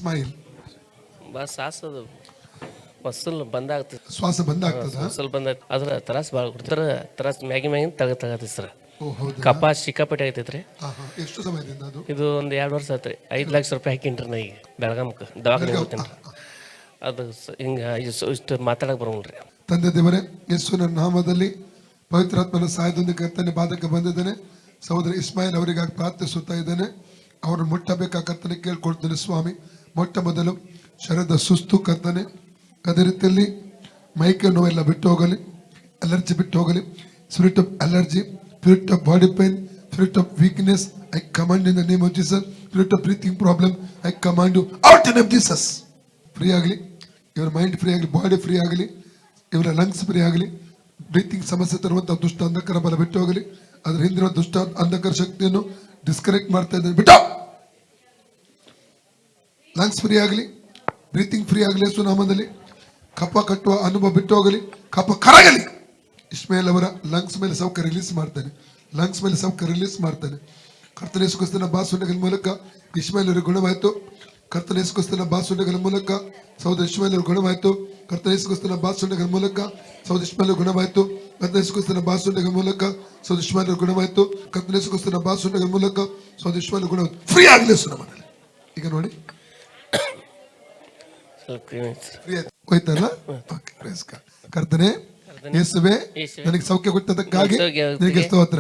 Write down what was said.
Smile. Bus ಸಾಸದು muscle ಬಂದಾಗ್ತದೆ, ಶ್ವಾಸ ಬಂದ್ ಆಗ್ತದ? ಮಸಲ್ ಬಂದ ಅದ್ರ ತ್ರಾಸ ಭಾಳ ಕೊಡ್ತಾರ. ತ್ರಾಸ ಮ್ಯಾಗಿನ ತಗತೈತಿ ಸರ್. ಓ ಹೌದಾ? ಕಪ ಸಿಕ್ಕಾಪಟ್ಟೆ ಆಗತೈತ್ರಿ. ಎಷ್ಟು ಸಮಯದಿಂದ ಅದು? ಇದು ಒಂದು 2 ವರ್ಷ ಆತ್ರಿ. 5 ಲಕ್ಷ ರೂಪಾಯಿ ಹಾಕಿನ್ರಿ ನಾ ಈಗ ಬೆಳಗಾಮಕ್ಕೆ ದವಾಖಾನೆ ಹೋಗ್ತೀನಿ. ಅದು ಹಿಂಗ ಇಷ್ಟು ಮಾತಾಡಕ್ ಬರೋಲ್ರಿ. ತಂದೆ ದೇವರೇ, ಯೇಸುವಿನ ನಾಮದಲ್ಲಿ ಪವಿತ್ರಾತ್ಮನ ಸಹಾಯದೊಂದಿಗೆ ಕರ್ತನೆ ಬಾಧಕ ಬಂದಿದ್ದೇನೆ. ಸಹೋದರ ಇಸ್ಮಾಯಿಲ್ ಅವರಿಗಾಗಿ ಪ್ರಾರ್ಥಿಸುತ್ತಾ ಇದ್ದೇನೆ. ಅವರನ್ನು ಮುಟ್ಟಬೇಕಾ ಕರ್ತನೆ ಕೇಳ್ಕೊಳ್ತೇನೆ ಸ್ವಾಮಿ. ಮೊಟ್ಟ ಮೊದಲು ಶರೀರದ ಸುಸ್ತು ಕರ್ತನೆ, ಅದೇ ರೀತಿಯಲ್ಲಿ ಮೈಕೈ ನೋವೆಲ್ಲ ಬಿಟ್ಟು ಹೋಗಲಿ, ಅಲರ್ಜಿ ಬಿಟ್ಟು ಹೋಗಲಿ. Spirit of allergy, spirit of body pain, spirit of weakness, I command in the name of Jesus. Spirit of breathing problem, I command you out in of Jesus. Free ಆಗಲಿ, ಇವರ ಮೈಂಡ್ ಫ್ರೀ ಆಗಲಿ, body free ಆಗಲಿ, ಇವರ lungs free ಆಗಲಿ. Breathing ಸಮಸ್ಯೆ ತರುವಂತಹ ದುಷ್ಟ ಅಂಧಕಾರ ಬಲ ಬಿಟ್ಟು ಹೋಗಲಿ. ಅದ್ರ ಹಿಂದಿನ ದುಷ್ಟ ಅಂಧಕಾರ ಶಕ್ತಿಯನ್ನು ಡಿಸ್ಕನೆಕ್ಟ್ ಮಾಡ್ತಾ ಇದ್ದೇನೆ. ಬಿಟ್ಟು ಲಂಗ್ಸ್ ಫ್ರೀ ಆಗಲಿ, ಬ್ರೀತಿಂಗ್ ಫ್ರೀ ಆಗಲಿ ಯೇಸು ನಾಮದಲ್ಲಿ. ಕಫ ಕಟ್ಟುವ ಅನುಭವ ಬಿಟ್ಟು ಹೋಗಲಿ, ಕಫ ಕರಗಲಿ. ಇಸ್ಮಾಯಿಲ್ ಅವರ ಲಂಗ್ಸ್ ಮೇಲೆ ಸೌಖ್ಯ ರಿಲೀಸ್ ಮಾಡ್ತೇನೆ, ಲಂಗ್ಸ್ ಮೇಲೆ ಸೌಖ್ಯ ರಿಲೀಸ್ ಮಾಡ್ತೇನೆ. ಕರ್ತನ ಯೇಸು ಕ್ರಿಸ್ತನ ಬಾಸುಂಡೆಗಳ ಮೂಲಕ ಇಸ್ಮಾಯಿಲ್ ಅವರಿಗೆ ಗುಣವಾಯಿತು. ಕರ್ತನ ಯೇಸು ಕ್ರಿಸ್ತನ ಬಾಸುಂಡೆಗಳ ಮೂಲಕ ಸಹೋದರ ಇಸ್ಮಾಯಿಲ್ ಅವರು ಗುಣವಾಯಿತು. ಕರ್ತನ ಯೇಸು ಕ್ರಿಸ್ತನ ಬಾಸುಂಡೆಗಳ ಮೂಲಕ ಸಹೋದರ ಇಸ್ಮಾಯಿಲ್ ಗುಣವಾಯಿತು. ಕರ್ತನ ಯೇಸು ಕ್ರಿಸ್ತನ ಬಾಸುಂಡೆಗಳ ಮೂಲಕ ಸಹೋದರ ಇಸ್ಮಾಯಿಲ್ ಗುಣವಾಯಿತು. ಕರ್ತನ ಯೇಸು ಕ್ರಿಸ್ತನ ಬಾಸುಂಡೆಗಳ ಮೂಲಕ ಸಹೋದರ ಇಸ್ಮಾಯಿಲ್ ಗುಣವಾಯಿತು. ಫ್ರೀ ಆಗಲಿ ಯೇಸು ನಾಮದಲ್ಲಿ. ಈಗ ನೋಡಿ ಫ್ರೀ ಆಯ್ತು, ಹೋಯ್ತಲ್ಲ. ಕರ್ತನೆ ಯೇಸುವೆ, ನನಗೆ ಸೌಖ್ಯ ಕೊಟ್ಟದಕ್ಕಾಗಿ ನಿನಗೆ ಸ್ತೋತ್ರ.